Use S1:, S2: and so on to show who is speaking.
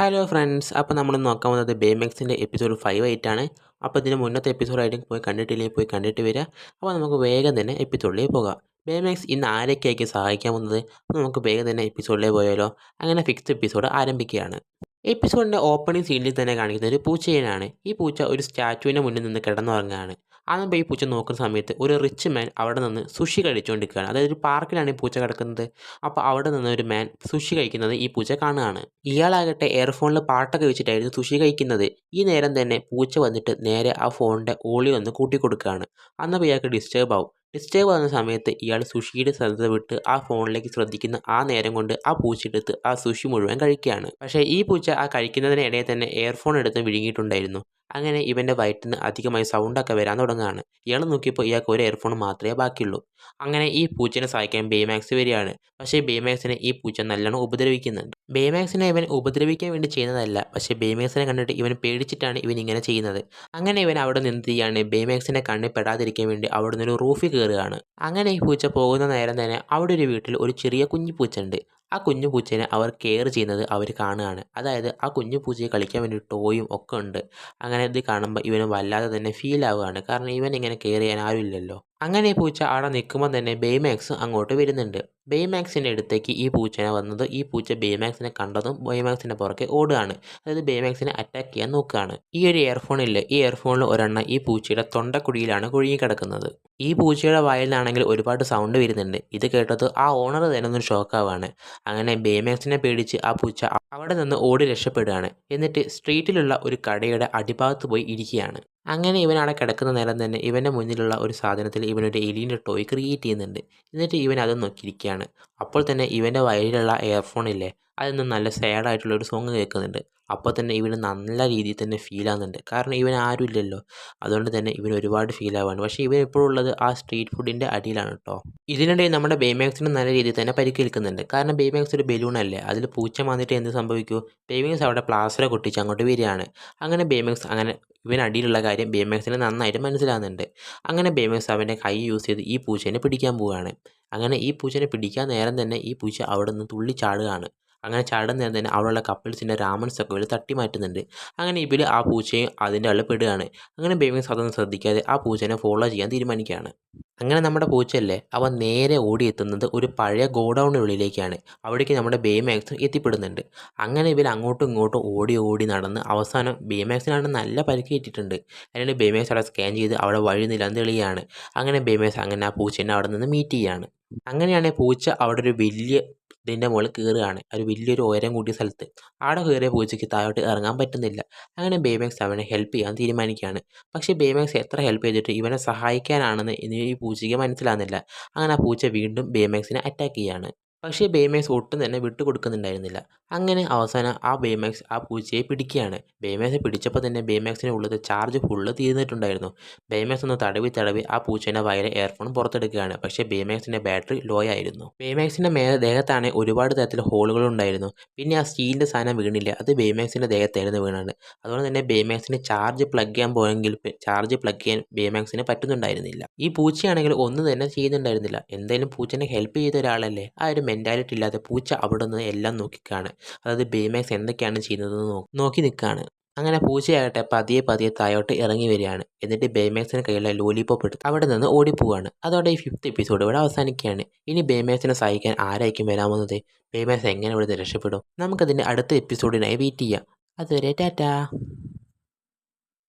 S1: Hello friends, അപ്പോൾ നമ്മൾ നോക്കാൻ പോകുന്നത് ബേമാക്സിൻ്റെ എപ്പിസോഡ് 5 ആയിട്ടാണ്. അപ്പോൾ ഇതിന് മുന്നത്തെ എപ്പിസോഡായിട്ട് പോയി കണ്ടിട്ടില്ലെങ്കിൽ പോയി കണ്ടിട്ട് വരിക. അപ്പോൾ നമുക്ക് വേഗം തന്നെ എപ്പിസോഡിലേക്ക് പോകാം. ബേമാക്സ് ഇന്ന് ആരൊക്കെയായിരിക്കും സഹായിക്കാൻ പോകുന്നത്? അപ്പോൾ നമുക്ക് വേഗം തന്നെ എപ്പിസോഡിലേക്ക് പോയാലോ? അങ്ങനെ ഫിക്സ്ഡ് എപ്പിസോഡ് ആരംഭിക്കുകയാണ്. എപ്പിസോഡിൻ്റെ ഓപ്പണിംഗ് സീനിൽ തന്നെ കാണിക്കുന്നത് ഒരു പൂച്ചേനാണ്. ഈ പൂച്ച ഒരു സ്റ്റാച്ചുവിൻ്റെ മുന്നിൽ നിന്ന് കിടന്നുറങ്ങുകയാണ്. അന്നപ്പോൾ ഈ പൂച്ച നോക്കുന്ന സമയത്ത് ഒരു റിച്ച് മാൻ അവിടെ നിന്ന് സുഷി കഴിച്ചുകൊണ്ടിരിക്കുകയാണ്. അതായത് ഒരു പാർക്കിലാണ് ഈ പൂച്ച കിടക്കുന്നത്. അപ്പോൾ അവിടെ നിന്ന് ഒരു മാൻ സുഷി കഴിക്കുന്നത് ഈ പൂച്ച കാണുകയാണ്. ഇയാളാകട്ടെ എയർഫോണിൽ പാട്ടൊക്കെ വെച്ചിട്ടായിരുന്നു സുഷി കഴിക്കുന്നത്. ഈ നേരം തന്നെ പൂച്ച വന്നിട്ട് നേരെ ആ ഫോണിൻ്റെ ഓളി ഒന്ന് കൂട്ടിക്കൊടുക്കുകയാണ്. അന്നപ്പോൾ ഇയാൾക്ക് ഡിസ്റ്റർബ് ആവും. ഡിസ്റ്റർബ് ആകുന്ന സമയത്ത് ഇയാൾ സുഷിയുടെ ശ്രദ്ധ വിട്ട് ആ ഫോണിലേക്ക് ശ്രദ്ധിക്കുന്ന ആ നേരം കൊണ്ട് ആ പൂച്ച എടുത്ത് ആ സുഷി മുഴുവൻ കഴിക്കുകയാണ്. പക്ഷേ ഈ പൂച്ച ആ കഴിക്കുന്നതിനിടയിൽ തന്നെ എയർഫോൺ എടുത്ത് വിഴുങ്ങിയിട്ടുണ്ടായിരുന്നു. അങ്ങനെ ഇവൻ്റെ വയറ്റിൽ നിന്ന് അധികമായി സൗണ്ടൊക്കെ വരാൻ തുടങ്ങുകയാണ്. ഇയാൾ നോക്കിയപ്പോൾ ഇയാൾക്ക് ഒരു എയർഫോൺ മാത്രമേ ബാക്കിയുള്ളൂ. അങ്ങനെ ഈ പൂച്ചനെ സഹായിക്കാൻ ബേമാക്സ് വരികയാണ്. പക്ഷേ ബേമാക്സിനെ ഈ പൂച്ച നല്ലോണം ഉപദ്രവിക്കുന്നുണ്ട്. ബേമാക്സിനെ ഇവൻ ഉപദ്രവിക്കാൻ വേണ്ടി ചെയ്യുന്നതല്ല, പക്ഷേ ബേമാക്സിനെ കണ്ടിട്ട് ഇവൻ പേടിച്ചിട്ടാണ് ഇവൻ ഇങ്ങനെ ചെയ്യുന്നത്. അങ്ങനെ ഇവൻ അവിടെ നിന്ന് ചെയ്യാണ് ബേമാക്സിൻ്റെ കണ്ണിൽ പെടാതിരിക്കാൻ വേണ്ടി അവിടെ നിന്നൊരു റൂഫിൽ കയറുകയാണ്. അങ്ങനെ ഈ പൂച്ച പോകുന്ന നേരം തന്നെ അവിടെ ഒരു വീട്ടിൽ ഒരു ചെറിയ കുഞ്ഞു പൂച്ച ഉണ്ട്. ആ കുഞ്ഞു പൂച്ചേനെ അവർ കെയർ ചെയ്യുന്നത് അവർ കാണുകയാണ്. അതായത് ആ കുഞ്ഞു പൂച്ചയെ കളിക്കാൻ വേണ്ടി ടോയും ഒക്കെ ഉണ്ട്. അങ്ങനെ ഇത് കാണുമ്പോൾ ഇവന് വല്ലാതെ തന്നെ ഫീൽ ആവുകയാണ്. കാരണം ഇവൻ ഇങ്ങനെ കെയർ ചെയ്യാൻ ആരുമില്ലല്ലോ. അങ്ങനെ ഈ പൂച്ച അവിടെ നിൽക്കുമ്പോൾ തന്നെ ബേമാക്സ് അങ്ങോട്ട് വരുന്നുണ്ട്. ബേമാക്സിൻ്റെ അടുത്തേക്ക് ഈ പൂച്ചനെ വന്നത് ഈ പൂച്ച ബേമാക്സിനെ കണ്ടതും ബേമാക്സിൻ്റെ പുറകെ ഓടുകയാണ്. അതായത് ബേമാക്സിനെ അറ്റാക്ക് ചെയ്യാൻ നോക്കുകയാണ്. ഈ ഒരു ഇയർഫോൺ ഇല്ലേ, ഈ ഇയർഫോണിൽ ഒരെണ്ണം ഈ പൂച്ചയുടെ തൊണ്ടക്കുഴിയിലാണ് കുടുങ്ങിക്കിടക്കുന്നത്. ഈ പൂച്ചയുടെ വായിൽ നിന്നാണെങ്കിൽ ഒരുപാട് സൗണ്ട് വരുന്നുണ്ട്. ഇത് കേട്ടത് ആ ഓണർ തന്നെ ഒന്ന് ഷോക്കാവാണ്. അങ്ങനെ ബേമാക്സിനെ പേടിച്ച് ആ പൂച്ച അവിടെ നിന്ന് ഓടി രക്ഷപ്പെടുകയാണ്. എന്നിട്ട് സ്ട്രീറ്റിലുള്ള ഒരു കടയുടെ അടിഭാഗത്ത് പോയി ഇരിക്കുകയാണ്. അങ്ങനെ ഇവൻ അവിടെ കിടക്കുന്ന നേരം തന്നെ ഇവൻ്റെ മുന്നിലുള്ള ഒരു സാധനത്തിൽ ഇവനൊരു എലീൻ്റെ ടോയ് ക്രിയേറ്റ് ചെയ്യുന്നുണ്ട്. എന്നിട്ട് ഇവൻ അത് നോക്കിയിരിക്കുകയാണ്. അപ്പോൾ തന്നെ ഇവൻ്റെ വയലിലുള്ള എയർഫോൺ ഇല്ലേ, അതിൽ നിന്ന് നല്ല സാഡായിട്ടുള്ള ഒരു സോങ് കേൾക്കുന്നുണ്ട്. അപ്പോൾ തന്നെ ഇവന് നല്ല രീതിയിൽ തന്നെ ഫീൽ ആകുന്നുണ്ട്. കാരണം ഇവൻ ആരും ഇല്ലല്ലോ, അതുകൊണ്ട് തന്നെ ഇവന് ഒരുപാട് ഫീൽ ആവുകയാണ്. പക്ഷേ ഇവൻ ഇപ്പോഴുള്ളത് ആ സ്ട്രീറ്റ് ഫുഡിൻ്റെ അടിയിലാണ് കേട്ടോ. ഇതിനിടയിൽ നമ്മുടെ ബേമാക്സിന് നല്ല രീതിയിൽ തന്നെ പരിക്കേൽക്കുന്നുണ്ട്. കാരണം ബേമാക്സ് ഒരു ബലൂണല്ലേ, അതിൽ പൂച്ച വന്നിട്ട് എന്ത് സംഭവിക്കൂ? ബേമാക്സ് അവിടെ പ്ലാസ്റ്റർ കൊട്ടിച്ച് അങ്ങോട്ട് വരികയാണ്. അങ്ങനെ ബേമാക്സ് അങ്ങനെ ഇവൻ അടിയിലുള്ള കാര്യം ബേമാക്സിന് നന്നായിട്ട് മനസ്സിലാകുന്നുണ്ട്. അങ്ങനെ ബേമാക്സ് അവൻ്റെ കൈ യൂസ് ചെയ്ത് ഈ പൂച്ചേനെ പിടിക്കാൻ പോവുകയാണ്. അങ്ങനെ ഈ പൂച്ചേനെ പിടിക്കാൻ നേരം തന്നെ ഈ പൂച്ച അവിടെ നിന്ന് തുള്ളി ചാടുകയാണ്. അങ്ങനെ ചാടുന്ന നേരം തന്നെ അവിടെയുള്ള കപ്പിൾസിൻ്റെ രാമൻസൊക്കെ ഇവർ തട്ടി മാറ്റുന്നുണ്ട്. അങ്ങനെ ഇവർ ആ പൂച്ചയും അതിൻ്റെ ഉള്ളിൽ പെടുകയാണ്. അങ്ങനെ ബേമാക്സ് അതൊന്നും ശ്രദ്ധിക്കാതെ ആ പൂച്ചേനെ ഫോളോ ചെയ്യാൻ തീരുമാനിക്കുകയാണ്. അങ്ങനെ നമ്മുടെ പൂച്ചയല്ലേ, അവൻ നേരെ ഓടിയെത്തുന്നത് ഒരു പഴയ ഗോഡൗണിനുള്ളിലേക്കാണ്. അവിടേക്ക് നമ്മുടെ ബേമാക്സ് എത്തിപ്പെടുന്നുണ്ട്. അങ്ങനെ ഇവർ അങ്ങോട്ടും ഇങ്ങോട്ടും ഓടി ഓടി നടന്ന് അവസാനം ബേമാക്സിനാണ് നല്ല പരിക്കേറ്റിട്ടുണ്ട്. അതിനാണ് ബേമാക്സ് അവിടെ സ്കാൻ ചെയ്ത് അവിടെ വഴി നിലം. അങ്ങനെ ബേമാക്സ് അങ്ങനെ ആ പൂച്ചേനെ അവിടെ നിന്ന് മീറ്റ് ചെയ്യുകയാണ്. അങ്ങനെയാണ് പൂച്ച അവിടെ ഒരു വലിയ ഇതിൻ്റെ മുകളിൽ കയറുകയാണ്. ഒരു വലിയൊരു ഉയരം കൂടിയ സ്ഥലത്ത്. അവിടെ കയറിയ പൂച്ചയ്ക്ക് താഴോട്ട് ഇറങ്ങാൻ പറ്റുന്നില്ല. അങ്ങനെ ബേമാക്സ് അവനെ ഹെൽപ്പ് ചെയ്യാൻ തീരുമാനിക്കുകയാണ്. പക്ഷേ ബേമാക്സ് എത്ര ഹെൽപ്പ് ചെയ്തിട്ട് ഇവനെ സഹായിക്കാനാണെന്ന് ഈ പൂച്ചയ്ക്ക് മനസ്സിലാകുന്നില്ല. അങ്ങനെ ആ പൂച്ച വീണ്ടും ബേമാക്സിനെ അറ്റാക്ക് ചെയ്യുകയാണ്. പക്ഷേ ബേമാക്സ് ഒട്ടും തന്നെ വിട്ടു കൊടുക്കുന്നുണ്ടായിരുന്നില്ല. അങ്ങനെ അവസാനം ആ ബേമാക്സ് ആ പൂച്ചയെ പിടിക്കുകയാണ്. ബേമാക്സ് പിടിച്ചപ്പോൾ തന്നെ ബേമാക്സിൻ്റെ ഉള്ളത് ചാർജ് ഫുള്ള് തീർന്നിട്ടുണ്ടായിരുന്നു. ബേമാക്സ് ഒന്ന് തടവി തടവി ആ പൂച്ചേൻ്റെ വയറ് എയർഫോൺ പുറത്തെടുക്കുകയാണ്. പക്ഷേ ബേമാക്സിൻ്റെ ബാറ്ററി ലോ ആയിരുന്നു. ബേമാക്സിൻ്റെ ദേഹത്താണ് ഒരുപാട് തരത്തിൽ ഹോളുകളുണ്ടായിരുന്നു. പിന്നെ ആ സ്റ്റീലിൻ്റെ സാധനം വീണില്ല, അത് ബേമാക്സിൻ്റെ ദേഹത്തായിരുന്നു വീണത്. അതുകൊണ്ട് തന്നെ ബേമാക്സിന് ചാർജ് പ്ലഗ് ചെയ്യാൻ പോയെങ്കിൽ ചാർജ് പ്ലഗ് ചെയ്യാൻ ബേമാക്സിന് പറ്റുന്നുണ്ടായിരുന്നില്ല. ഈ പൂച്ചയാണെങ്കിൽ ഒന്നും തന്നെ ചെയ്യുന്നുണ്ടായിരുന്നില്ല. എന്തായാലും പൂച്ചനെ ഹെൽപ്പ് ചെയ്ത ഒരാളല്ലേ, ആ ഒരു മെൻറ്റാലിറ്റി ഇല്ലാതെ പൂച്ച അവിടെ നിന്ന് എല്ലാം നോക്കിക്കാണ്. അതായത് ബേമാക്സ് എന്തൊക്കെയാണ് ചെയ്യുന്നതെന്ന് നോക്കി നിൽക്കുകയാണ്. അങ്ങനെ പൂച്ചയാകട്ടെ പതിയെ പതിയെ താഴോട്ട് ഇറങ്ങി വരികയാണ്. എന്നിട്ട് ബേമാക്സിന് കയ്യിലുള്ള ലോലിപോപ്പ് എടുത്ത് അവിടെ നിന്ന് ഓടിപ്പോവാണ്. അതോടെ ഈ 5th എപ്പിസോഡ് ഇവിടെ അവസാനിക്കുകയാണ്. ഇനി ബേമാക്സിനെ സഹായിക്കാൻ ആരായിരിക്കും വരാമെന്നത്? ബേമാക്സ് എങ്ങനെ ഇവിടെ രക്ഷപ്പെടും? നമുക്കതിൻ്റെ അടുത്ത എപ്പിസോഡിനായി വെയിറ്റ് ചെയ്യാം. അതുവരെ ടാറ്റാ.